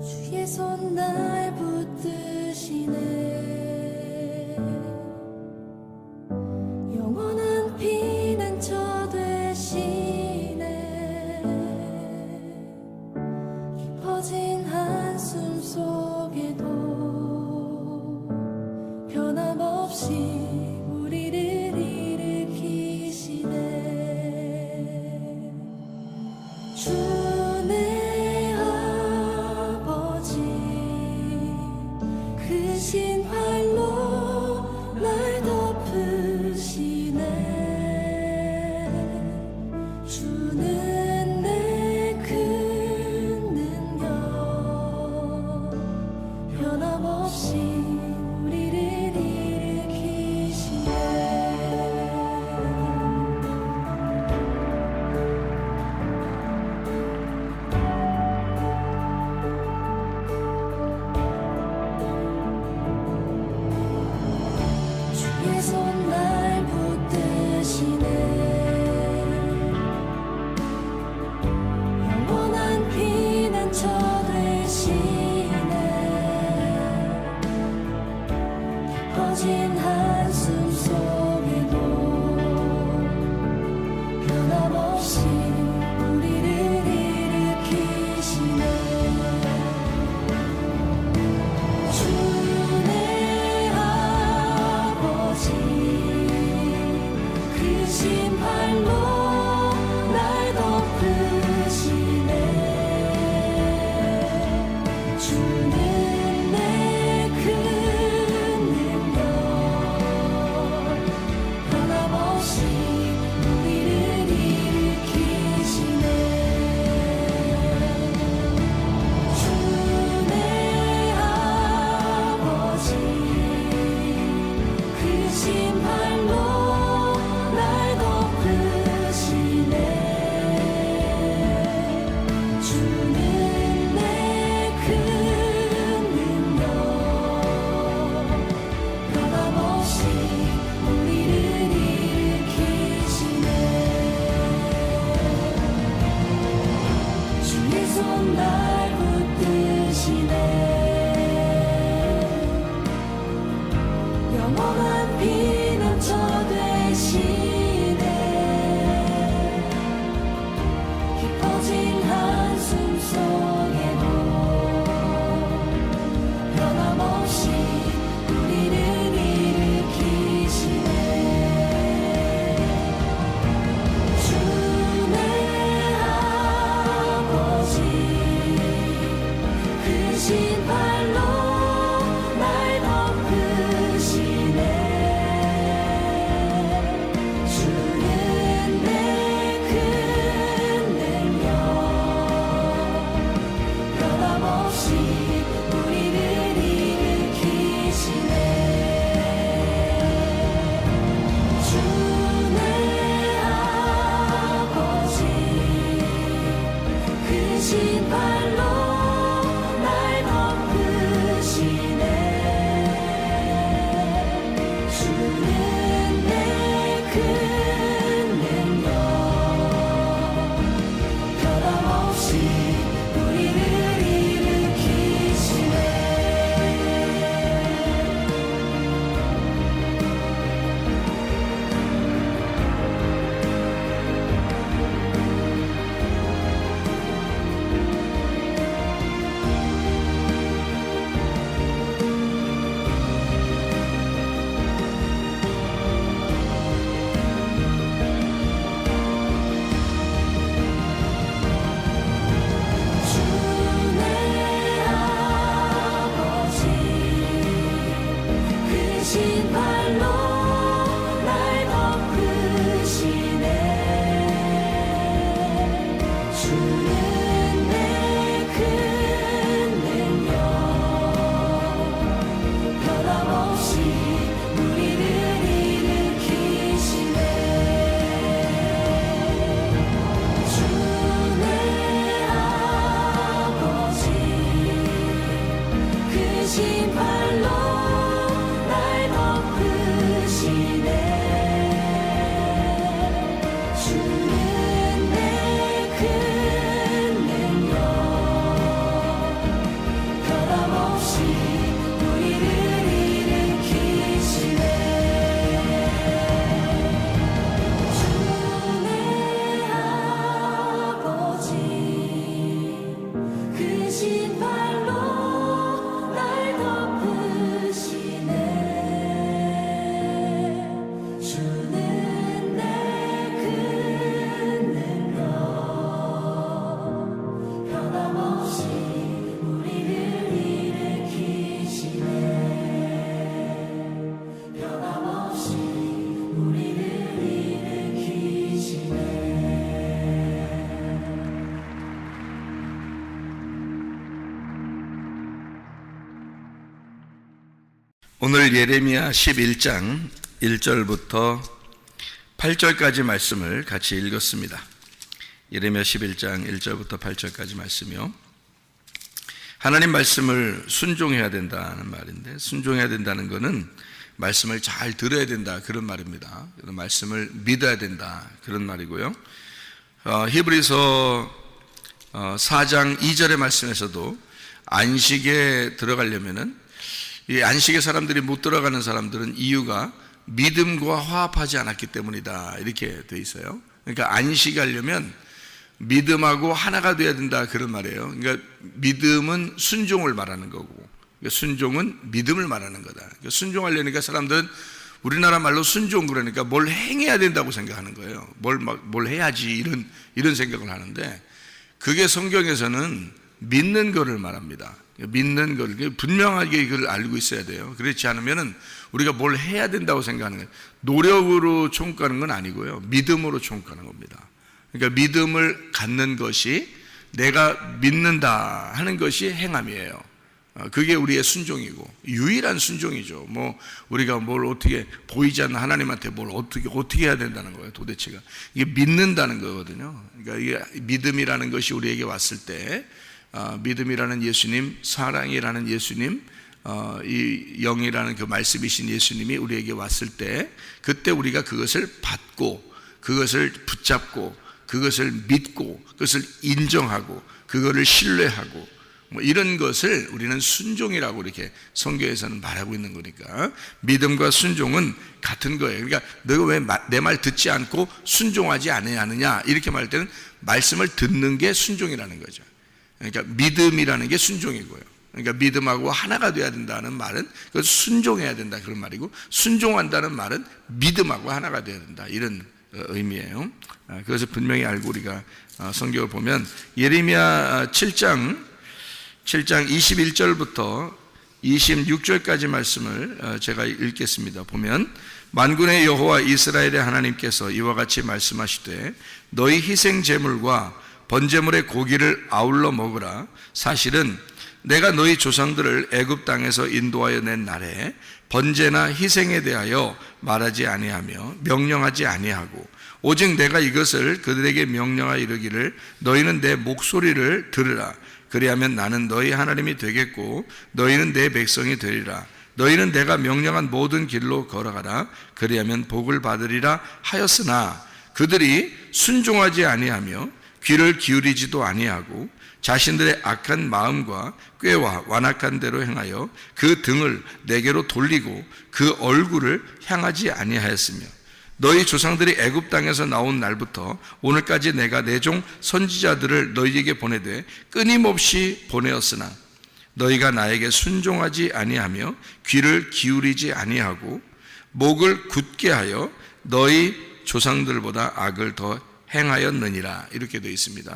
주의 손 날 붙드시네. 영원한 피난처 되시네. 깊어진 한숨 속에도 변함없이 우리를 일으키시네. 주네 아버지, 크신 팔로 날 덮으시네. 주는 내 큰 능력, 변함없이 우리를 일으키시네. 주의 손 날 붙드시네. 영원한 피난처 되시네. 깊어진 한숨 속에도 변함없이 우리를 일으키시네. 주네 아버지, 크신 팔로 날 덮으시네. 주는 내 큰 능력, 변함없이 우리를 일으키시네. 주네 아버지, 크신 팔로 날 덮으시네. 주는 내 큰 능력, 변함없이 우리를 일으키시네. 주의 손 날 붙드시네. 영원한 피난처 되시네. 깊어진 한숨 속에도 변함없이 우리를 일으키시네. 주네 아버지, 크신 팔로 날 덮으시네. 주는 내 큰 능력, 변함없이 우리를 일으키시네. 주네 아버지, 크신 팔로 날 덮으시네. 주는 내 큰 능력, 변함없이 우리를 일으키시네. 주네 아버지, 크신 팔로 날 덮으시네. 주는 내 큰 능력, 변함없이 우리를 일으키시네. 주네 아버지, 크신 팔로 날 덮으시네. 주는 내 큰 능력, 오늘 예레미야 11장 1절부터 8절까지 말씀을 같이 읽었습니다. 예레미야 11장 1절부터 8절까지 말씀이요, 하나님 말씀을 순종해야 된다는 말인데, 순종해야 된다는 것은 말씀을 잘 들어야 된다 그런 말입니다. 말씀을 믿어야 된다 그런 말이고요. 히브리서 4장 2절의 말씀에서도 안식에 들어가려면은, 이 안식에 사람들이 못 들어가는 사람들은 이유가 믿음과 화합하지 않았기 때문이다 이렇게 돼 있어요. 그러니까 안식하려면 믿음하고 하나가 돼야 된다 그런 말이에요. 그러니까 믿음은 순종을 말하는 거고, 순종은 믿음을 말하는 거다. 그러니까 순종하려니까 사람들은 우리나라 말로 순종 그러니까 뭘 행해야 된다고 생각하는 거예요. 뭘 해야지 이런 생각을 하는데, 그게 성경에서는 믿는 거를 말합니다. 믿는 걸 분명하게 이걸 알고 있어야 돼요. 그렇지 않으면은 우리가 뭘 해야 된다고 생각하는 거예요. 노력으로 총가는 건 아니고요, 믿음으로 총가는 겁니다. 그러니까 믿음을 갖는 것이, 내가 믿는다 하는 것이 행함이에요. 그게 우리의 순종이고 유일한 순종이죠. 우리가 뭘 어떻게 보이지 않는 하나님한테 뭘 어떻게 해야 된다는 거예요. 도대체가 이게 믿는다는 거거든요. 그러니까 이게 믿음이라는 것이 우리에게 왔을 때, 믿음이라는 예수님, 사랑이라는 예수님, 이 영이라는 그 말씀이신 예수님이 우리에게 왔을 때, 그때 우리가 그것을 받고, 그것을 붙잡고, 그것을 믿고, 그것을 인정하고, 그거를 신뢰하고, 이런 것을 우리는 순종이라고 이렇게 성경에서는 말하고 있는 거니까, 믿음과 순종은 같은 거예요. 그러니까 너가 왜 내 말 듣지 않고 순종하지 않느냐 이렇게 말할 때는 말씀을 듣는 게 순종이라는 거죠. 그러니까 믿음이라는 게 순종이고요. 그러니까 믿음하고 하나가 돼야 된다는 말은 그것을 순종해야 된다 그런 말이고, 순종한다는 말은 믿음하고 하나가 돼야 된다 이런 의미예요. 그래서 분명히 알고 우리가 성경을 보면 예레미야 7장 21절부터 26절까지 말씀을 제가 읽겠습니다. 보면, 만군의 여호와 이스라엘의 하나님께서 이와 같이 말씀하시되, 너희 희생 제물과 번제물의 고기를 아울러 먹으라. 사실은 내가 너희 조상들을 애굽 땅에서 인도하여 낸 날에 번제나 희생에 대하여 말하지 아니하며 명령하지 아니하고, 오직 내가 이것을 그들에게 명령하여 이르기를, 너희는 내 목소리를 들으라. 그리하면 나는 너희 하나님이 되겠고 너희는 내 백성이 되리라. 너희는 내가 명령한 모든 길로 걸어가라. 그리하면 복을 받으리라 하였으나, 그들이 순종하지 아니하며 귀를 기울이지도 아니하고 자신들의 악한 마음과 꾀와 완악한 대로 행하여 그 등을 내게로 돌리고 그 얼굴을 향하지 아니하였으며, 너희 조상들이 애굽 땅에서 나온 날부터 오늘까지 내가 내 종 선지자들을 너희에게 보내되 끊임없이 보내었으나 너희가 나에게 순종하지 아니하며 귀를 기울이지 아니하고 목을 굳게 하여 너희 조상들보다 악을 더 행하였느니라 이렇게 되어 있습니다.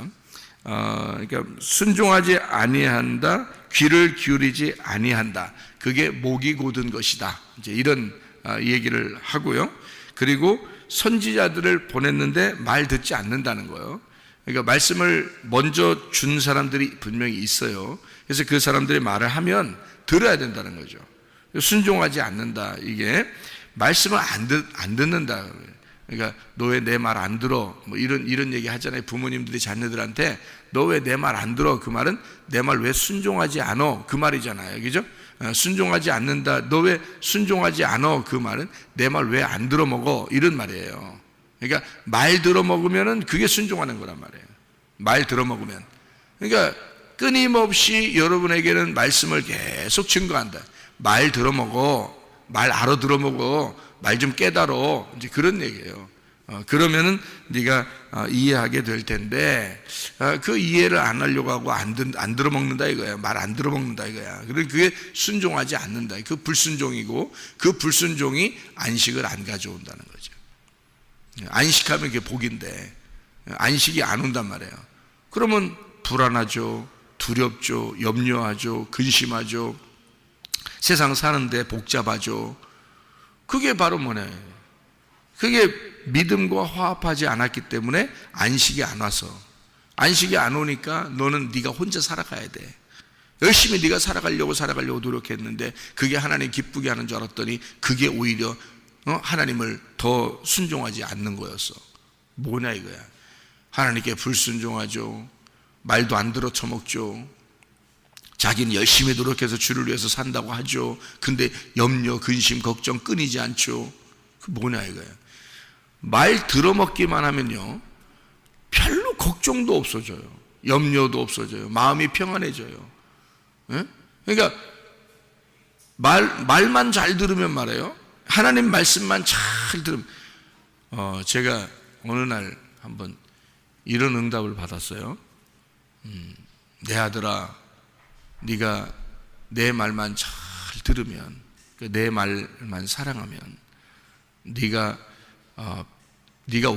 그러니까 순종하지 아니한다, 귀를 기울이지 아니한다, 그게 목이 곧은 것이다, 이제 이런 얘기를 하고요. 그리고 선지자들을 보냈는데 말 듣지 않는다는 거예요. 그러니까 말씀을 먼저 준 사람들이 분명히 있어요. 그래서 그 사람들이 말을 하면 들어야 된다는 거죠. 순종하지 않는다, 이게 말씀을 안 듣는다. 그러니까 너 왜 내 말 안 들어? 이런 얘기 하잖아요. 부모님들이 자녀들한테 너 왜 내 말 안 들어? 그 말은 내 말 왜 순종하지 않어? 그 말이잖아요. 그죠? 순종하지 않는다. 너 왜 순종하지 않어? 그 말은 내 말 왜 안 들어 먹어? 이런 말이에요. 그러니까 말 들어 먹으면은 그게 순종하는 거란 말이에요. 말 들어 먹으면. 그러니까 끊임없이 여러분에게는 말씀을 계속 증거한다. 말 들어 먹어. 말 알아들어 먹어. 말 좀 깨달어. 이제 그런 얘기예요. 그러면은 네가 이해하게 될 텐데, 그 이해를 안 하려고 하고 안 들어 먹는다 이거야. 말 안 들어 먹는다 이거야. 그러니까 그게 순종하지 않는다. 그 불순종이고, 그 불순종이 안식을 안 가져온다는 거죠. 안식하면 그게 복인데 안식이 안 온단 말이에요. 그러면 불안하죠, 두렵죠, 염려하죠, 근심하죠, 세상 사는데 복잡하죠. 그게 바로 뭐냐, 그게 믿음과 화합하지 않았기 때문에 안식이 안 와서, 안식이 안 오니까 너는 네가 혼자 살아가야 돼. 열심히 네가 살아가려고 노력했는데 그게 하나님 기쁘게 하는 줄 알았더니 그게 오히려 하나님을 더 순종하지 않는 거였어. 뭐냐 이거야. 하나님께 불순종하죠. 말도 안 들어 처먹죠. 자기는 열심히 노력해서 주를 위해서 산다고 하죠. 근데 염려, 근심, 걱정 끊이지 않죠. 그 뭐냐 이거야. 말 들어먹기만 하면요 별로 걱정도 없어져요. 염려도 없어져요. 마음이 평안해져요. 예? 그러니까 말만 잘 들으면 말이에요. 하나님 말씀만 잘 들으면 제가 어느 날 한번 이런 응답을 받았어요. 내 아들아, 네가 내 말만 잘 들으면, 내 말만 사랑하면 네가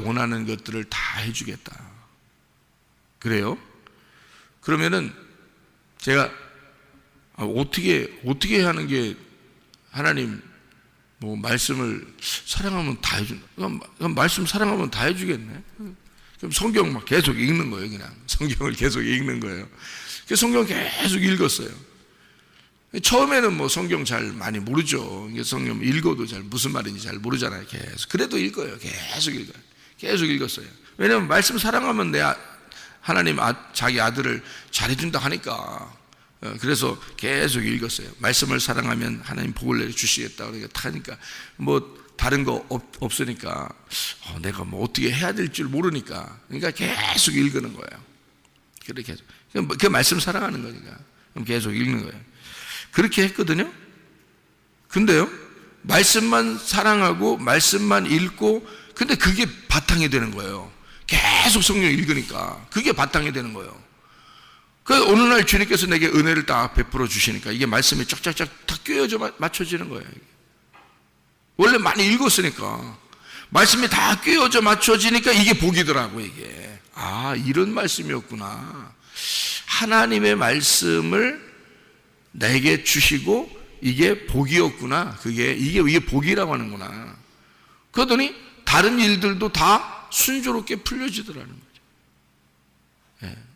원하는 것들을 다 해주겠다. 그래요? 그러면은 제가 어떻게 하는 게 하나님 뭐 말씀을 사랑하면 다 해준다. 그럼 말씀 사랑하면 다 해주겠네. 그럼 성경 막 계속 읽는 거예요. 그냥 성경을 계속 읽는 거예요. 그래서 성경 계속 읽었어요. 처음에는 뭐 성경 잘 많이 모르죠. 성경 읽어도 잘 무슨 말인지 잘 모르잖아요. 계속 그래도 읽어요. 계속 읽었어요. 왜냐하면 말씀 사랑하면 하나님 자기 아들을 잘해준다 하니까. 그래서 계속 읽었어요. 말씀을 사랑하면 하나님 복을 내려주시겠다. 하니까 뭐 다른 거 없으니까 내가 뭐 어떻게 해야 될 줄 모르니까 그러니까 계속 읽는 거예요. 그렇게 계속 그 말씀 사랑하는 거니까 그럼 계속 읽는 거예요. 그렇게 했거든요. 근데요 말씀만 사랑하고 말씀만 읽고 근데 그게 바탕이 되는 거예요. 계속 성경 읽으니까 그게 바탕이 되는 거예요. 그 어느 날 주님께서 내게 은혜를 딱 베풀어 주시니까 이게 말씀이 쫙쫙쫙 다 꿰어져 맞춰지는 거예요. 원래 많이 읽었으니까 말씀이 다 꿰어져 맞춰지니까 이게 복이더라고. 이게 이런 말씀이었구나. 하나님의 말씀을 내게 주시고 이게 복이었구나. 이게 복이라고 하는구나. 그러더니 다른 일들도 다 순조롭게 풀려지더라는 거죠.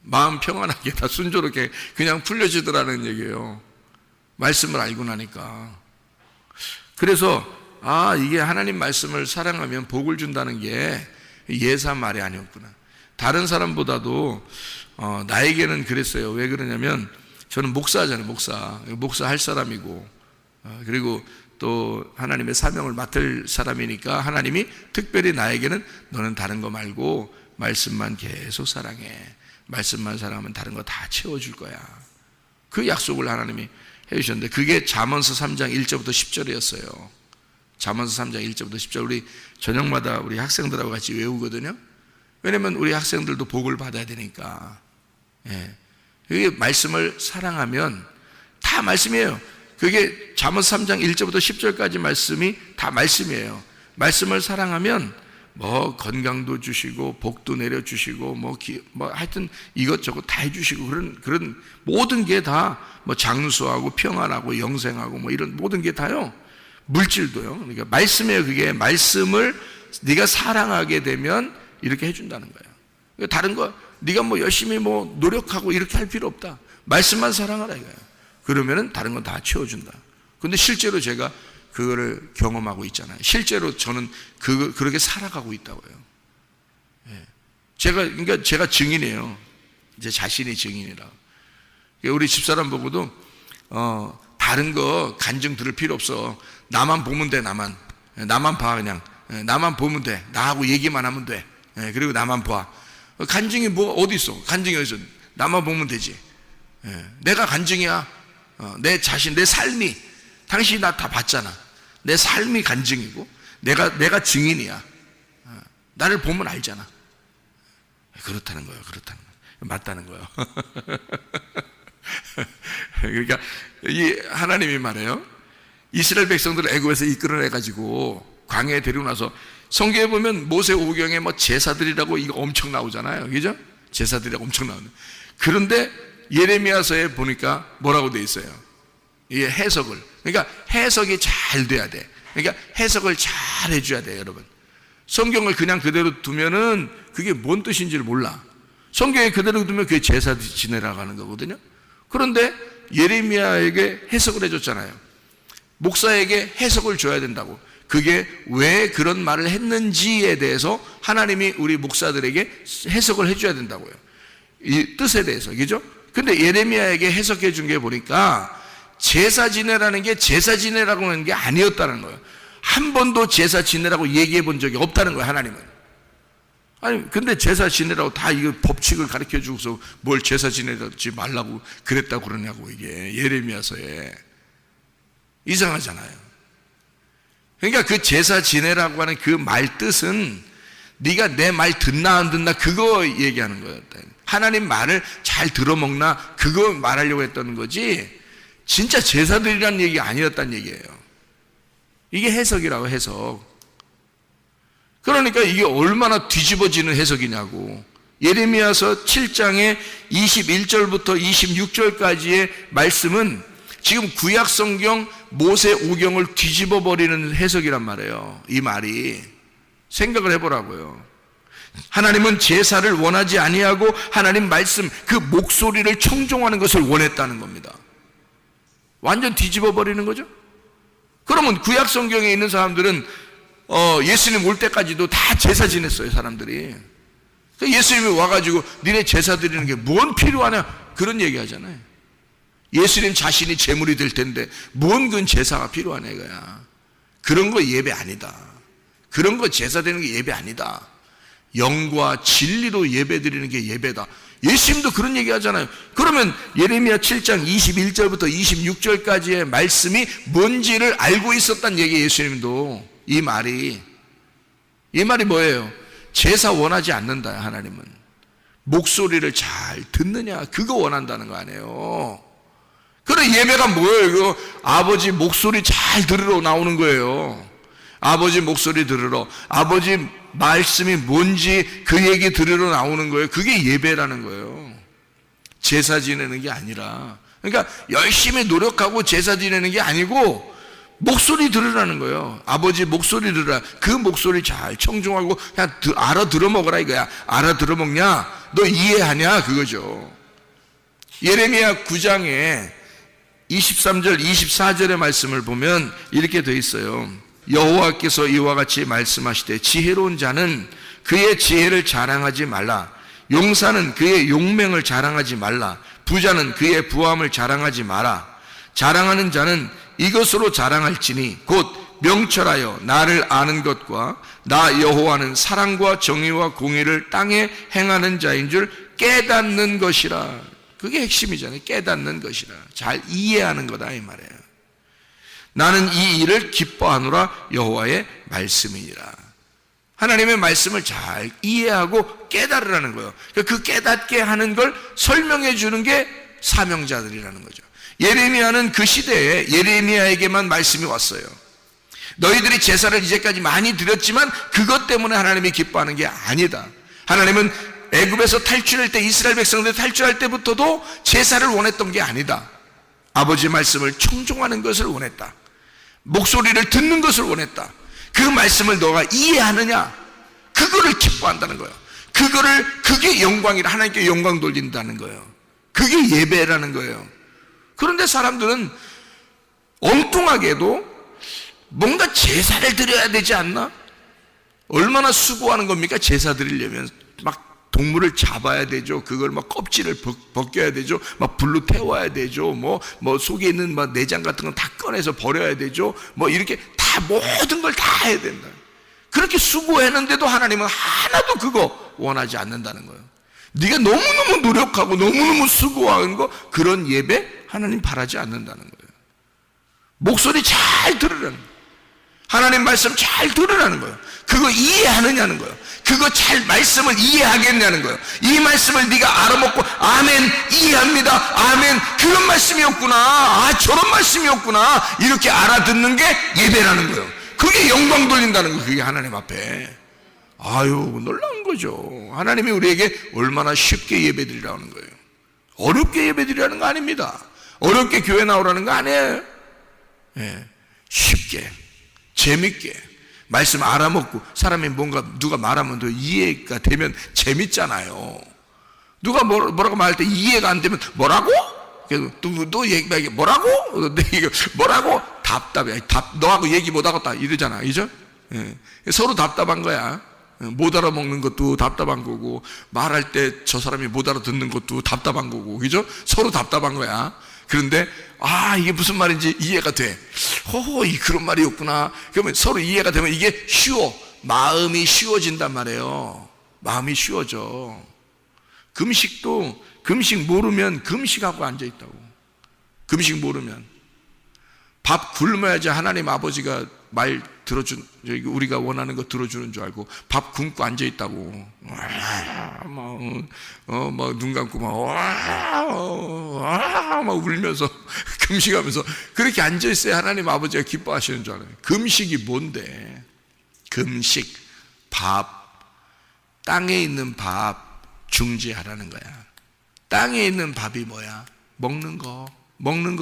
마음 평안하게 다 순조롭게 그냥 풀려지더라는 얘기예요. 말씀을 알고 나니까. 그래서 이게 하나님 말씀을 사랑하면 복을 준다는 게 예사 말이 아니었구나. 다른 사람보다도 나에게는 그랬어요. 왜 그러냐면 저는 목사잖아요. 목사 할 사람이고 그리고 또 하나님의 사명을 맡을 사람이니까 하나님이 특별히 나에게는 너는 다른 거 말고 말씀만 계속 사랑해. 말씀만 사랑하면 다른 거 다 채워줄 거야. 그 약속을 하나님이 해주셨는데 그게 잠언서 3장 1절부터 10절이었어요. 잠언서 3장 1절부터 10절 우리 저녁마다 우리 학생들하고 같이 외우거든요. 왜냐면 우리 학생들도 복을 받아야 되니까. 그게 말씀을 사랑하면 다 말씀이에요. 그게 잠언서 3장 1절부터 10절까지 말씀이 다 말씀이에요. 말씀을 사랑하면 뭐 건강도 주시고 복도 내려주시고 뭐 하여튼 이것저것 다 해주시고 그런 모든 게 다 뭐 장수하고 평안하고 영생하고 뭐 이런 모든 게 다요. 물질도요. 그러니까 말씀이에요. 그게 말씀을 네가 사랑하게 되면 이렇게 해준다는 거예요. 그러니까 다른 거 네가 뭐 열심히 뭐 노력하고 이렇게 할 필요 없다. 말씀만 사랑하라 이거예요. 그러면은 다른 건 다 채워준다. 근데 실제로 제가 그거를 경험하고 있잖아요. 실제로 저는 그렇게 살아가고 있다고요. 그러니까 제가 증인이에요. 제 자신이 증인이라. 우리 집사람 보고도 다른 거 간증 들을 필요 없어. 나만 보면 돼. 나만 봐 그냥. 나만 보면 돼. 나하고 얘기만 하면 돼. 그리고 나만 봐. 간증이 뭐 어디 있어? 간증이 어디 있어? 나만 보면 되지. 내가 간증이야. 내 자신, 내 삶이. 당신이 나 다 봤잖아. 내 삶이 간증이고 내가 증인이야. 나를 보면 알잖아. 그렇다는 거예요. 맞다는 거예요. 그러니까 이 하나님이 말해요. 이스라엘 백성들을 애굽에서 이끌어내 가지고 광야에 데리고 나서 성경에 보면 모세오경에 뭐 제사들이라고 이거 엄청 나오잖아요. 그죠? 제사들이라고 엄청 나오는. 그런데 예레미야서에 보니까 뭐라고 돼 있어요? 이 해석을. 그러니까 해석이 잘 돼야 돼. 그러니까 해석을 잘 해줘야 돼요, 여러분. 성경을 그냥 그대로 두면은 그게 뭔 뜻인지를 몰라. 성경에 그대로 두면 그게 제사 지내라고 하는 거거든요. 그런데 예레미야에게 해석을 해줬잖아요. 목사에게 해석을 줘야 된다고. 그게 왜 그런 말을 했는지에 대해서 하나님이 우리 목사들에게 해석을 해줘야 된다고요. 이 뜻에 대해서, 그죠? 근데 예레미야에게 해석해 준 게 보니까 제사 지내라는 게 제사 지내라고 하는 게 아니었다는 거예요. 한 번도 제사 지내라고 얘기해 본 적이 없다는 거예요, 하나님은. 아니, 근데 제사 지내라고 다 이거 법칙을 가르쳐 주고서 뭘 제사 지내지 말라고 그랬다고 그러냐고, 이게 예레미야서에. 이상하잖아요. 그러니까 그 제사 지내라고 하는 그 말 뜻은 네가 내 말 듣나 안 듣나 그거 얘기하는 거였다. 하나님 말을 잘 들어먹나 그거 말하려고 했던 거지 진짜 제사드리라는 얘기가 아니었다는 얘기예요. 이게 해석이라고, 해석. 그러니까 이게 얼마나 뒤집어지는 해석이냐고. 예레미야서 7장의 21절부터 26절까지의 말씀은 지금 구약 성경 모세 오경을 뒤집어 버리는 해석이란 말이에요. 이 말이. 생각을 해보라고요. 하나님은 제사를 원하지 아니하고 하나님 말씀 그 목소리를 청종하는 것을 원했다는 겁니다. 완전 뒤집어 버리는 거죠. 그러면 구약 성경에 있는 사람들은 예수님 올 때까지도 다 제사 지냈어요, 사람들이. 예수님이 와가지고 니네 제사 드리는 게 뭔 필요하냐 그런 얘기 하잖아요. 예수님 자신이 제물이 될 텐데 뭔 그 제사가 필요하냐 이거야. 그런 거 예배 아니다. 그런 거 제사 드리는 게 예배 아니다. 영과 진리로 예배 드리는 게 예배다. 예수님도 그런 얘기 하잖아요. 그러면 예레미야 7장 21절부터 26절까지의 말씀이 뭔지를 알고 있었단 얘기예요, 예수님도. 이 말이 뭐예요? 제사 원하지 않는다, 하나님은. 목소리를 잘 듣느냐, 그거 원한다는 거 아니에요. 그래, 예배가 뭐예요? 이거 아버지 목소리 잘 들으러 나오는 거예요. 아버지 목소리 들으러, 아버지 말씀이 뭔지 그 얘기 들으러 나오는 거예요. 그게 예배라는 거예요. 제사 지내는 게 아니라. 그러니까 열심히 노력하고 제사 지내는 게 아니고 목소리 들으라는 거예요. 아버지 목소리 들으라. 그 목소리 잘 청중하고 그냥 알아들어 먹으라 이거야. 알아들어 먹냐? 너 이해하냐? 그거죠. 예레미야 9장에 23절 24절의 말씀을 보면 이렇게 돼 있어요. 여호와께서 이와 같이 말씀하시되 지혜로운 자는 그의 지혜를 자랑하지 말라. 용사는 그의 용맹을 자랑하지 말라. 부자는 그의 부함을 자랑하지 마라. 자랑하는 자는 이것으로 자랑할지니 곧 명철하여 나를 아는 것과 나 여호와는 사랑과 정의와 공의를 땅에 행하는 자인 줄 깨닫는 것이라. 그게 핵심이잖아요. 깨닫는 것이라. 잘 이해하는 거다 이 말이에요. 나는 이 일을 기뻐하노라. 여호와의 말씀이니라. 하나님의 말씀을 잘 이해하고 깨달으라는 거예요. 그 깨닫게 하는 걸 설명해 주는 게 사명자들이라는 거죠. 예레미야는 그 시대에 예레미야에게만 말씀이 왔어요. 너희들이 제사를 이제까지 많이 드렸지만 그것 때문에 하나님이 기뻐하는 게 아니다. 하나님은 애굽에서 탈출할 때, 이스라엘 백성들 탈출할 때부터도 제사를 원했던 게 아니다. 아버지 말씀을 청종하는 것을 원했다. 목소리를 듣는 것을 원했다. 그 말씀을 너가 이해하느냐? 그거를 기뻐한다는 거예요. 그게 영광이라, 하나님께 영광 돌린다는 거예요. 그게 예배라는 거예요. 그런데 사람들은 엉뚱하게도 뭔가 제사를 드려야 되지 않나? 얼마나 수고하는 겁니까? 제사 드리려면 막 동물을 잡아야 되죠. 그걸 막 껍질을 벗겨야 되죠. 막 불로 태워야 되죠. 뭐 속에 있는 막 내장 같은 건 다 꺼내서 버려야 되죠. 뭐 이렇게 다 모든 걸 다 해야 된다. 그렇게 수고했는데도 하나님은 하나도 그거 원하지 않는다는 거예요. 네가 너무너무 노력하고 너무너무 수고하는 거, 그런 예배 하나님 바라지 않는다는 거예요. 목소리 잘 들으라는 거예요. 하나님 말씀 잘 들으라는 거예요. 그거 이해하느냐는 거예요. 그거 잘 말씀을 이해하겠냐는 거예요. 이 말씀을 네가 알아먹고 아멘 이해합니다. 아멘 그런 말씀이었구나. 아 저런 말씀이었구나. 이렇게 알아듣는 게 예배라는 거예요. 그게 영광 돌린다는 거예요. 그게 하나님 앞에. 아유 놀라운 거죠. 하나님이 우리에게 얼마나 쉽게 예배드리라는 거예요. 어렵게 예배드리라는 거 아닙니다. 어렵게 교회 나오라는 거 아니에요. 예, 쉽게 재밌게 말씀 알아먹고, 사람이 뭔가 누가 말하면 더 이해가 되면 재밌잖아요. 누가 뭐라고 말할 때 이해가 안 되면 뭐라고? 그래서 또 얘기 뭐라고? 뭐라고? 답답해. 너하고 얘기 못 하겠다 이러잖아, 그죠? 예. 서로 답답한 거야. 못 알아먹는 것도 답답한 거고, 말할 때 저 사람이 못 알아듣는 것도 답답한 거고, 그죠? 서로 답답한 거야. 그런데 이게 무슨 말인지 이해가 돼. 그런 말이었구나. 그러면 서로 이해가 되면 이게 마음이 쉬워진단 말이에요. 마음이 쉬워져. 금식도 금식 모르면 금식하고 앉아있다고. 금식 모르면 밥 굶어야지 하나님 아버지가 말 들어준, 우리가 원하는 거 들어주는 줄 알고 밥 굶고 앉아있다고. 눈 감고 막 울면서 금식하면서 그렇게 앉아있어야 하나님 아버지가 기뻐하시는 줄 알아요. 금식이 뭔데? 금식, 밥, 땅에 있는 밥 중지하라는 거야. 땅에 있는 밥이 뭐야? 먹는 거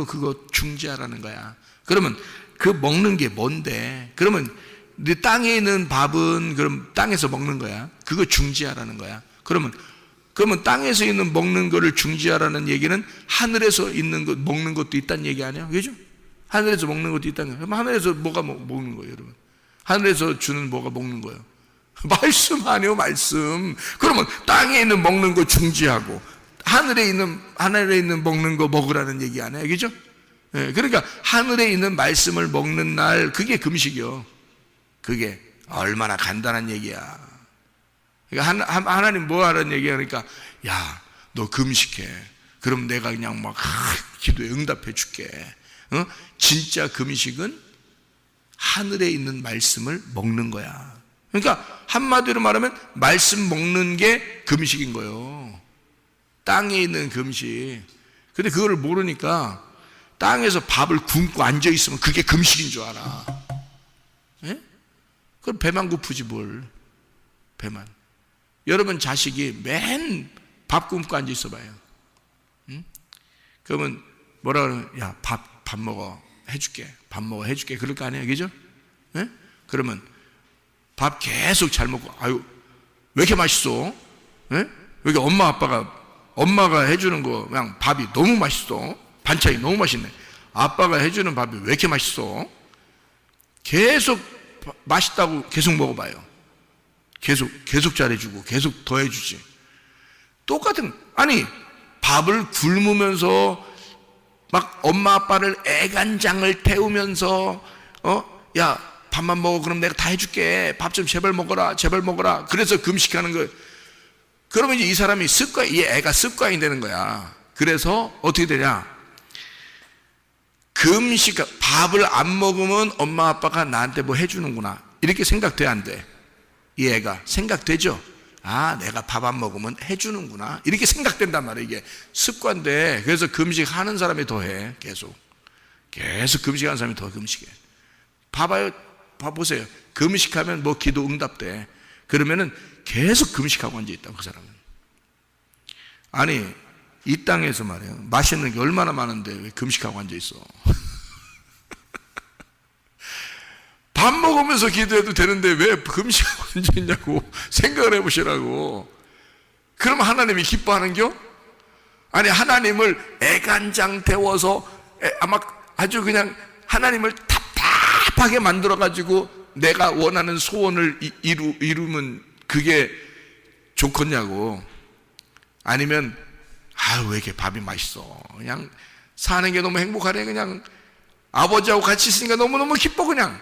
그거 중지하라는 거야. 그러면 그 먹는 게 뭔데? 그러면 네 땅에 있는 밥은 그럼 땅에서 먹는 거야. 그거 중지하라는 거야. 그러면 땅에서 있는 먹는 거를 중지하라는 얘기는 하늘에서 있는 것 먹는 것도 있다는 얘기 아니야? 그죠? 하늘에서 먹는 것도 있다는 거야. 그럼 하늘에서 뭐가 먹는 거예요, 여러분? 하늘에서 주는 뭐가 먹는 거예요? 말씀 아니요, 말씀. 그러면 땅에 있는 먹는 거 중지하고 하늘에 있는 먹는 거 먹으라는 얘기 아니야, 그죠? 예, 그러니까 하늘에 있는 말씀을 먹는 날 그게 금식이요. 그게 얼마나 간단한 얘기야. 그러니까 하나님 뭐 하라는 얘기야? 그러니까 야, 너 금식해. 그럼 내가 그냥 막 기도에 응답해 줄게. 진짜 금식은 하늘에 있는 말씀을 먹는 거야. 그러니까 한마디로 말하면 말씀 먹는 게 금식인 거예요. 땅에 있는 금식. 근데 그거를 모르니까 땅에서 밥을 굶고 앉아있으면 그게 금식인 줄 알아. 예? 그럼 배만 고프지 뭘. 배만. 여러분 자식이 맨 밥 굶고 앉아있어 봐요. 응? 그러면 뭐라 그러면 야, 밥 먹어 해줄게. 밥 먹어 해줄게. 그럴 거 아니에요, 그죠? 예? 그러면 밥 계속 잘 먹고 아유 왜 이렇게 맛있어? 예? 여기 엄마가 해주는 거 그냥 밥이 너무 맛있어. 반찬이 너무 맛있네. 아빠가 해주는 밥이 왜 이렇게 맛있어? 계속 맛있다고 계속 먹어봐요. 계속 잘해주고 계속 더 해주지. 똑같은, 아니 밥을 굶으면서 막 엄마 아빠를 애간장을 태우면서 야 밥만 먹어. 그럼 내가 다 해줄게. 밥 좀 제발 먹어라. 그래서 금식하는 거예요. 그러면 이제 이 사람이 이 애가 습관이 되는 거야. 그래서 어떻게 되냐? 밥을 안 먹으면 엄마 아빠가 나한테 뭐 해주는구나. 이렇게 생각돼, 안 돼? 이 애가 생각되죠? 내가 밥 안 먹으면 해주는구나. 이렇게 생각된단 말이에요. 이게 습관돼. 그래서 금식하는 사람이 더 해. 계속 금식하는 사람이 더 금식해. 봐보세요. 금식하면 뭐 기도 응답돼. 그러면은 계속 금식하고 앉아있다, 그 사람은. 아니, 이 땅에서 말이에요. 맛있는 게 얼마나 많은데 왜 금식하고 앉아있어? 밥 먹으면서 기도해도 되는데 왜 금식하고 앉아있냐고 생각을 해보시라고. 그럼 하나님이 기뻐하는겨? 아니, 하나님을 애간장 태워서 아마 아주 그냥 하나님을 답답하게 만들어가지고 내가 원하는 소원을 이루면 그게 좋겠냐고. 아니면 왜 이렇게 밥이 맛있어. 그냥 사는 게 너무 행복하네. 그냥 아버지하고 같이 있으니까 너무너무 기뻐. 그냥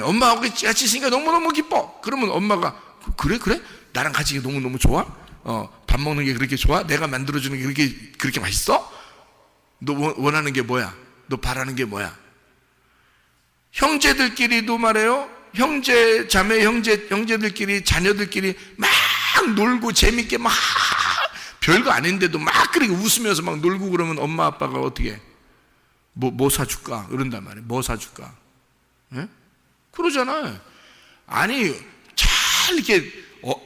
엄마하고 같이 있으니까 너무너무 기뻐. 그러면 엄마가 그래? 나랑 같이 있는 게 너무너무 좋아? 밥 먹는 게 그렇게 좋아? 내가 만들어주는 게 그렇게 맛있어? 너 원하는 게 뭐야? 너 바라는 게 뭐야? 형제들끼리도 말해요. 형제들끼리 자녀들끼리 막 놀고 재밌게 막 별거 아닌데도 막 그렇게 웃으면서 막 놀고 그러면 엄마 아빠가 어떻게 뭐 사줄까? 그런단 말이에요. 뭐 사줄까? 예? 그러잖아요. 아니 잘 이렇게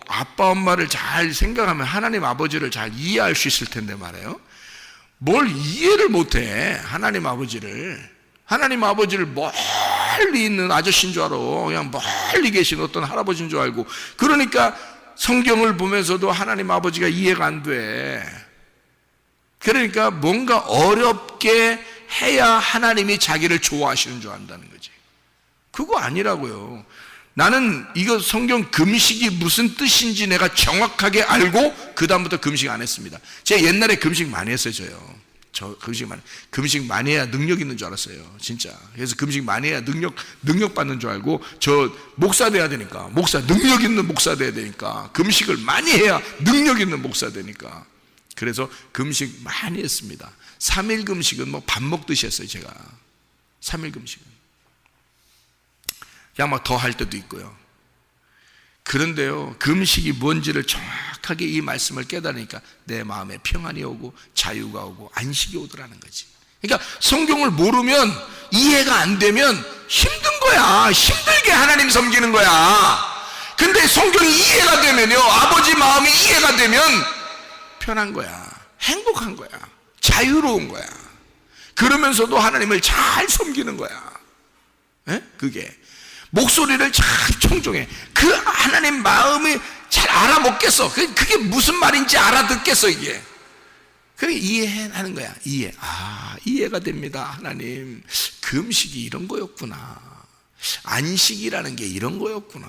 아빠 엄마를 잘 생각하면 하나님 아버지를 잘 이해할 수 있을 텐데 말이에요. 뭘 이해를 못해. 하나님 아버지를 멀리 있는 아저씨인 줄 알아. 그냥 멀리 계신 어떤 할아버지인 줄 알고. 그러니까 성경을 보면서도 하나님 아버지가 이해가 안 돼. 그러니까 뭔가 어렵게 해야 하나님이 자기를 좋아하시는 줄 안다는 거지. 그거 아니라고요. 나는 이거 성경 금식이 무슨 뜻인지 내가 정확하게 알고 그 다음부터 금식 안 했습니다. 제가 옛날에 금식 많이 했어요. 저 금식 많이 해야 능력 있는 줄 알았어요. 진짜. 그래서 금식 많이 해야 능력 받는 줄 알고, 저 목사 돼야 되니까, 능력 있는 목사 돼야 되니까 금식을 많이 해야 능력 있는 목사 되니까. 그래서 금식 많이 했습니다. 3일 금식은 뭐 밥 먹듯이 했어요. 제가 3일 금식은 그냥 막 더 할 때도 있고요. 그런데요, 금식이 뭔지를 정확하게 이 말씀을 깨달으니까 내 마음에 평안이 오고 자유가 오고 안식이 오더라는 거지. 그러니까 성경을 모르면, 이해가 안 되면 힘든 거야. 힘들게 하나님 섬기는 거야. 근데 성경이 이해가 되면요, 아버지 마음이 이해가 되면 편한 거야. 행복한 거야. 자유로운 거야. 그러면서도 하나님을 잘 섬기는 거야. 그게 목소리를 잘 청종해. 그 하나님 마음이 잘 알아먹겠어. 그게 무슨 말인지 알아듣겠어. 이게 그게 이해하는 거야. 이해가 됩니다. 하나님, 금식이 이런 거였구나. 안식이라는 게 이런 거였구나.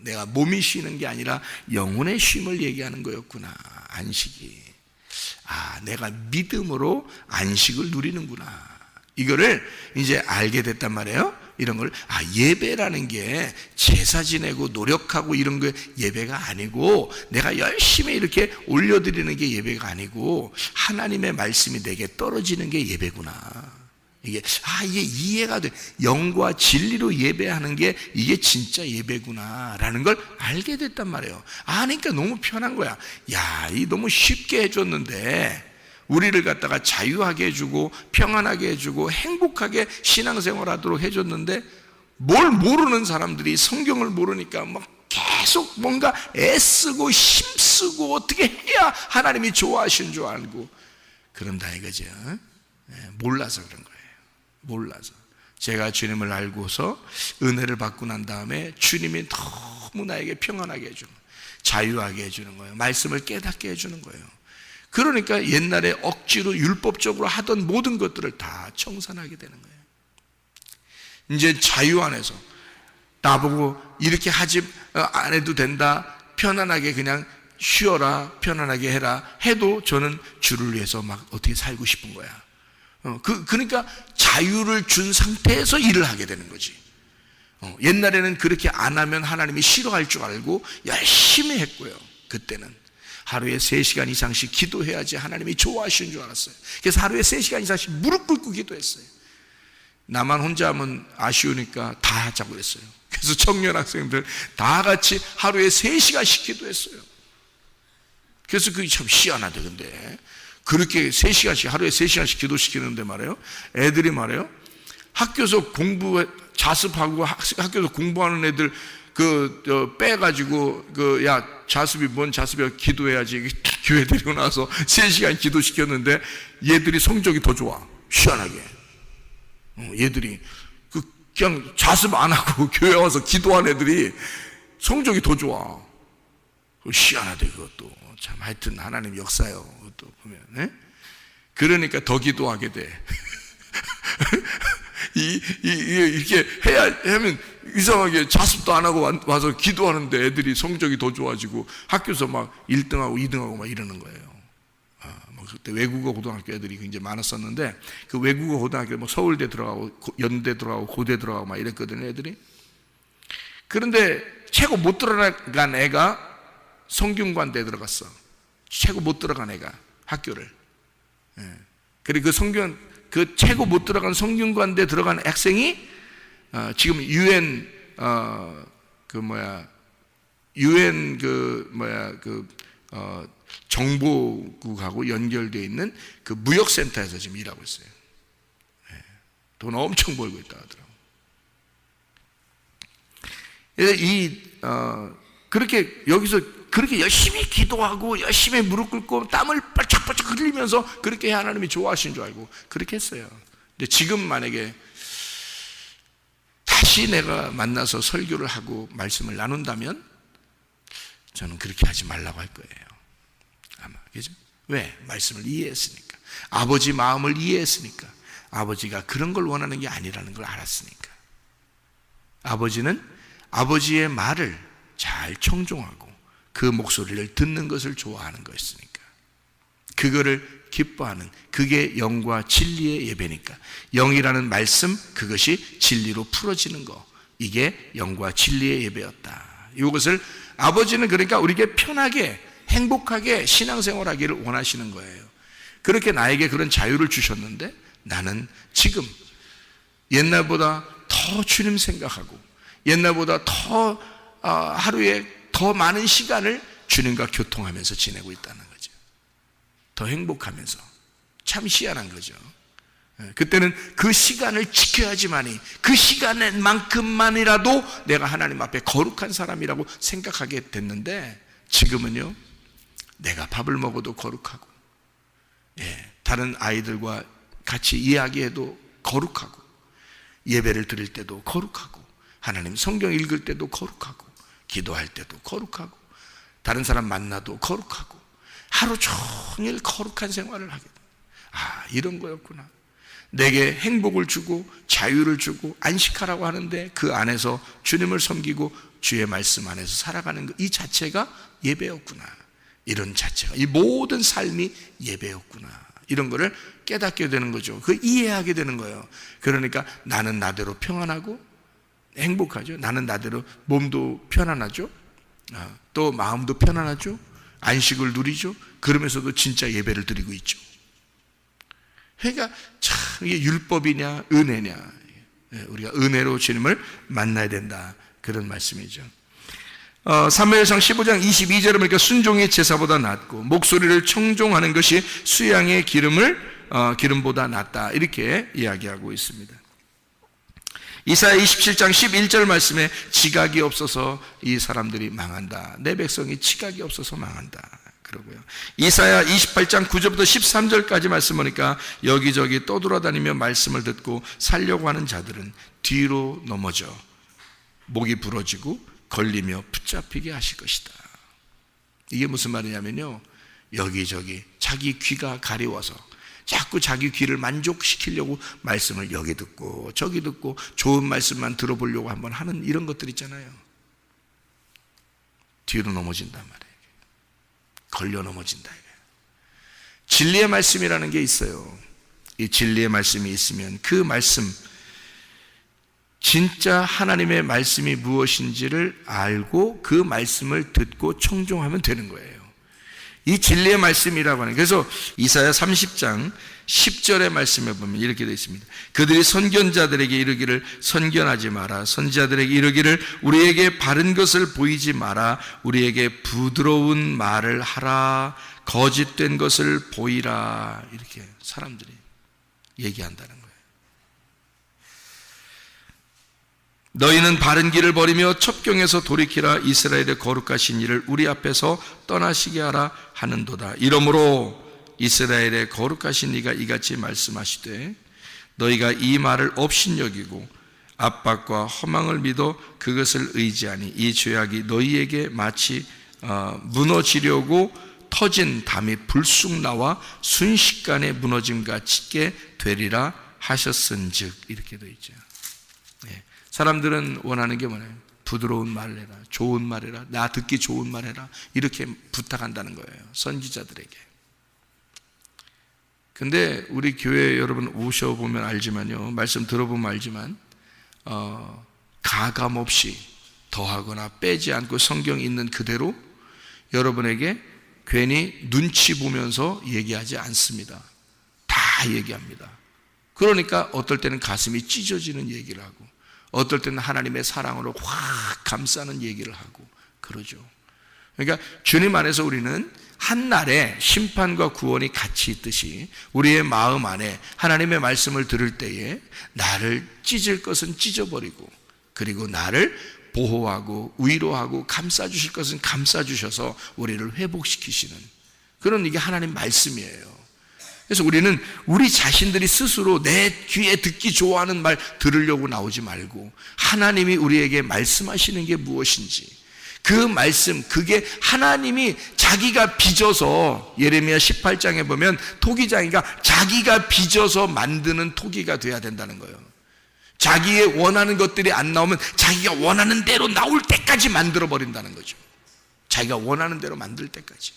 내가 몸이 쉬는 게 아니라 영혼의 쉼을 얘기하는 거였구나. 안식이. 내가 믿음으로 안식을 누리는구나. 이거를 이제 알게 됐단 말이에요. 이런 걸, 예배라는 게 제사 지내고 노력하고 이런 게 예배가 아니고, 내가 열심히 이렇게 올려드리는 게 예배가 아니고, 하나님의 말씀이 내게 떨어지는 게 예배구나. 이게 이해가 돼. 영과 진리로 예배하는 게 이게 진짜 예배구나 라는 걸 알게 됐단 말이에요. 그러니까 너무 편한 거야. 이 너무 쉽게 해줬는데, 우리를 갖다가 자유하게 해주고 평안하게 해주고 행복하게 신앙생활하도록 해줬는데, 뭘 모르는 사람들이 성경을 모르니까 막 계속 뭔가 애쓰고 힘쓰고 어떻게 해야 하나님이 좋아하시는 줄 알고 그런다 이거죠. 몰라서 그런 거예요. 몰라서. 제가 주님을 알고서 은혜를 받고 난 다음에 주님이 너무 나에게 평안하게 해주는 거예요. 자유하게 해주는 거예요. 말씀을 깨닫게 해주는 거예요. 그러니까 옛날에 억지로 율법적으로 하던 모든 것들을 다 청산하게 되는 거예요. 이제 자유 안에서 나보고 이렇게 하지 안 해도 된다, 편안하게 그냥 쉬어라, 편안하게 해라 해도 저는 주를 위해서 막 어떻게 살고 싶은 거야. 그러니까 자유를 준 상태에서 일을 하게 되는 거지. 옛날에는 그렇게 안 하면 하나님이 싫어할 줄 알고 열심히 했고요. 그때는 하루에 3시간 이상씩 기도해야지 하나님이 좋아하시는 줄 알았어요. 그래서 하루에 3시간 이상씩 무릎 꿇고 기도했어요. 나만 혼자 하면 아쉬우니까 다 하자고 그랬어요. 그래서 청년 학생들 다 같이 하루에 3시간씩 기도했어요. 그래서 그게 참 희한하대. 근데 그렇게 3시간씩, 하루에 3시간씩 기도시키는데 말이에요, 애들이 말이에요, 학교에서 자습하고 학교에서 공부하는 애들 빼가지고 자습이 뭔 자습이야, 기도해야지 교회 데리고 나서 3시간 기도시켰는데 얘들이 성적이 더 좋아. 희한하게 얘들이 그냥 자습 안 하고 교회 와서 기도한 애들이 성적이 더 좋아. 희한하대. 그것도 참 하여튼 하나님 역사요. 그것도 보면. 그러니까 더 기도하게 돼. 이렇게 하면 이상하게 자습도 안 하고 와서 기도하는데 애들이 성적이 더 좋아지고 학교에서 막 1등하고 2등하고 막 이러는 거예요. 그때 외국어 고등학교 애들이 굉장히 많았었는데, 그 외국어 고등학교 뭐 서울대 들어가고 연대 들어가고 고대 들어가고 막 이랬거든요, 애들이. 그런데 최고 못 들어간 애가 성균관대에 들어갔어. 최고 못 들어간 애가 학교를. 그리고 그 최고 못 들어간 성균관대 들어간 학생이 지금 유엔 정보국하고 연결되어 있는 그 무역센터에서 지금 일하고 있어요. 돈 엄청 벌고 있다 하더라고요. 그래서 그렇게 여기서 그렇게 열심히 기도하고 열심히 무릎 꿇고 땀을 빨짝빨짝 흘리면서 그렇게 해야 하나님이 좋아하시는 줄 알고 그렇게 했어요. 근데 지금 만약에 다시 내가 만나서 설교를 하고 말씀을 나눈다면 저는 그렇게 하지 말라고 할 거예요. 아마. 그죠? 왜? 말씀을 이해했으니까. 아버지 마음을 이해했으니까. 아버지가 그런 걸 원하는 게 아니라는 걸 알았으니까. 아버지는 아버지의 말을 잘 청종하고 그 목소리를 듣는 것을 좋아하는 것이니까. 그거를 기뻐하는, 그게 영과 진리의 예배니까. 영이라는 말씀, 그것이 진리로 풀어지는 거, 이게 영과 진리의 예배였다. 이것을 아버지는 그러니까 우리에게 편하게 행복하게 신앙생활하기를 원하시는 거예요. 그렇게 나에게 그런 자유를 주셨는데 나는 지금 옛날보다 더 주님 생각하고 옛날보다 더 하루에 더 많은 시간을 주님과 교통하면서 지내고 있다는 거죠. 더 행복하면서. 참 희한한 거죠. 그때는 그 시간을 지켜야지만이, 그 시간만큼만이라도 내가 하나님 앞에 거룩한 사람이라고 생각하게 됐는데, 지금은요, 내가 밥을 먹어도 거룩하고, 다른 아이들과 같이 이야기해도 거룩하고, 예배를 드릴 때도 거룩하고, 하나님 성경 읽을 때도 거룩하고, 기도할 때도 거룩하고, 다른 사람 만나도 거룩하고, 하루 종일 거룩한 생활을 하게 됩니다. 아, 이런 거였구나. 내게 행복을 주고 자유를 주고 안식하라고 하는데 그 안에서 주님을 섬기고 주의 말씀 안에서 살아가는 것, 이 자체가 예배였구나. 이런 자체가, 이 모든 삶이 예배였구나. 이런 거를 깨닫게 되는 거죠. 그 이해하게 되는 거예요. 그러니까 나는 나대로 평안하고 행복하죠. 나는 나대로 몸도 편안하죠. 또 마음도 편안하죠. 안식을 누리죠. 그러면서도 진짜 예배를 드리고 있죠. 그러니까 참 이게 율법이냐 은혜냐, 우리가 은혜로 주님을 만나야 된다, 그런 말씀이죠. 사무엘상 15장 22절을 보니까 순종이 제사보다 낫고 목소리를 청종하는 것이 수양의 기름보다 낫다, 이렇게 이야기하고 있습니다. 이사야 27장 11절 말씀에 지각이 없어서 이 사람들이 망한다. 내 백성이 지각이 없어서 망한다. 그러고요. 이사야 28장 9절부터 13절까지 말씀 보니까 여기저기 떠돌아다니며 말씀을 듣고 살려고 하는 자들은 뒤로 넘어져 목이 부러지고 걸리며 붙잡히게 하실 것이다. 이게 무슨 말이냐면요, 여기저기 자기 귀가 가려워서 자꾸 자기 귀를 만족시키려고 말씀을 여기 듣고 저기 듣고 좋은 말씀만 들어보려고 한번 하는 이런 것들 있잖아요. 뒤로 넘어진단 말이에요. 걸려 넘어진다. 진리의 말씀이라는 게 있어요. 이 진리의 말씀이 있으면 그 말씀, 진짜 하나님의 말씀이 무엇인지를 알고 그 말씀을 듣고 청종하면 되는 거예요. 이 진리의 말씀이라고 하는, 그래서 이사야 30장 10절의 말씀에 보면 이렇게 되어 있습니다. 그들이 선견자들에게 이르기를 선견하지 마라. 선지자들에게 이르기를 우리에게 바른 것을 보이지 마라. 우리에게 부드러운 말을 하라. 거짓된 것을 보이라. 이렇게 사람들이 얘기한다는 거예요. 너희는 바른 길을 버리며 첩경에서 돌이키라. 이스라엘의 거룩하신 이를 우리 앞에서 떠나시게 하라 하는도다. 이러므로 이스라엘의 거룩하신 이가 이같이 말씀하시되 너희가 이 말을 업신여기고 압박과 허망을 믿어 그것을 의지하니 이 죄악이 너희에게 마치 무너지려고 터진 담이 불쑥 나와 순식간에 무너짐 같이 되리라 하셨은즉, 이렇게 되어 있죠. 사람들은 원하는 게 뭐냐면 부드러운 말을 해라, 좋은 말 해라, 나 듣기 좋은 말 해라, 이렇게 부탁한다는 거예요, 선지자들에게. 근데 우리 교회 여러분 오셔보면 알지만요, 말씀 들어보면 알지만 가감없이 더하거나 빼지 않고 성경 있는 그대로 여러분에게 괜히 눈치 보면서 얘기하지 않습니다. 다 얘기합니다. 그러니까 어떨 때는 가슴이 찢어지는 얘기를 하고 어떨 때는 하나님의 사랑으로 확 감싸는 얘기를 하고 그러죠. 그러니까 주님 안에서 우리는 한날에 심판과 구원이 같이 있듯이 우리의 마음 안에 하나님의 말씀을 들을 때에 나를 찢을 것은 찢어버리고 그리고 나를 보호하고 위로하고 감싸주실 것은 감싸주셔서 우리를 회복시키시는 그런, 이게 하나님 말씀이에요. 그래서 우리는 우리 자신들이 스스로 내 귀에 듣기 좋아하는 말 들으려고 나오지 말고 하나님이 우리에게 말씀하시는 게 무엇인지 그 말씀, 그게 하나님이 자기가 빚어서, 예레미야 18장에 보면 토기장이가 자기가 빚어서 만드는 토기가 돼야 된다는 거예요. 자기의 원하는 것들이 안 나오면 자기가 원하는 대로 나올 때까지 만들어 버린다는 거죠. 자기가 원하는 대로 만들 때까지.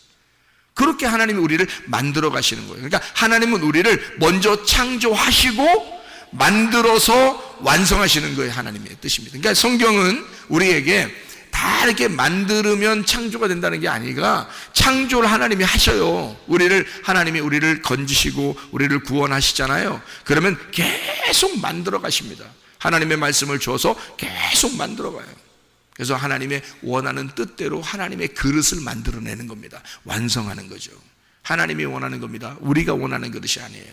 그렇게 하나님이 우리를 만들어 가시는 거예요. 그러니까 하나님은 우리를 먼저 창조하시고 만들어서 완성하시는 거예요. 하나님의 뜻입니다. 그러니까 성경은 우리에게 다 이렇게 만들면 창조가 된다는 게 아니라 창조를 하나님이 하셔요. 하나님이 우리를 건지시고 우리를 구원하시잖아요. 그러면 계속 만들어 가십니다. 하나님의 말씀을 줘서 계속 만들어 가요. 그래서 하나님의 원하는 뜻대로 하나님의 그릇을 만들어내는 겁니다. 완성하는 거죠. 하나님이 원하는 겁니다. 우리가 원하는 그릇이 아니에요.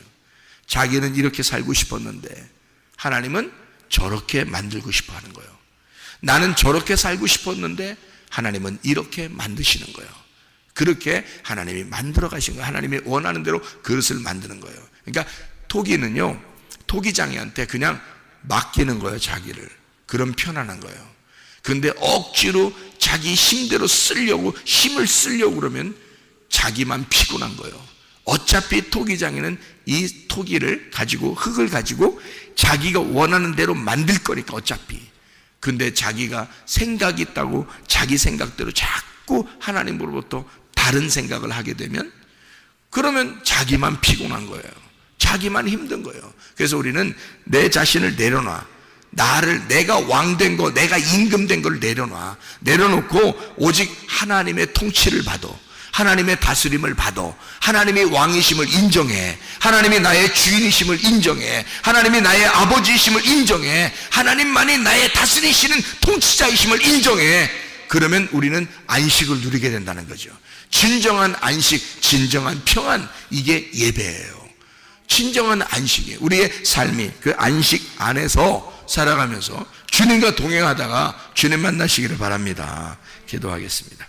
자기는 이렇게 살고 싶었는데 하나님은 저렇게 만들고 싶어 하는 거예요. 나는 저렇게 살고 싶었는데 하나님은 이렇게 만드시는 거예요. 그렇게 하나님이 만들어 가신 거예요. 하나님이 원하는 대로 그릇을 만드는 거예요. 그러니까 토기는요, 토기장이한테 그냥 맡기는 거예요. 자기를. 그럼 편안한 거예요. 그런데 억지로 자기 힘대로 힘을 쓰려고 그러면 자기만 피곤한 거예요. 어차피 토기장이는 이 토기를 가지고, 흙을 가지고 자기가 원하는 대로 만들 거니까 어차피. 근데 자기가 생각이 있다고 자기 생각대로 자꾸 하나님으로부터 다른 생각을 하게 되면 그러면 자기만 피곤한 거예요. 자기만 힘든 거예요. 그래서 우리는 내 자신을 내려놔. 내가 왕된 거, 내가 임금된 걸 내려놔. 내려놓고 오직 하나님의 통치를 받아. 하나님의 다스림을 받아. 하나님이 왕이심을 인정해. 하나님이 나의 주인이심을 인정해. 하나님이 나의 아버지이심을 인정해. 하나님만이 나의 다스리시는 통치자이심을 인정해. 그러면 우리는 안식을 누리게 된다는 거죠. 진정한 안식, 진정한 평안, 이게 예배예요. 진정한 안식이에요. 우리의 삶이 그 안식 안에서 살아가면서 주님과 동행하다가 주님 만나시기를 바랍니다. 기도하겠습니다.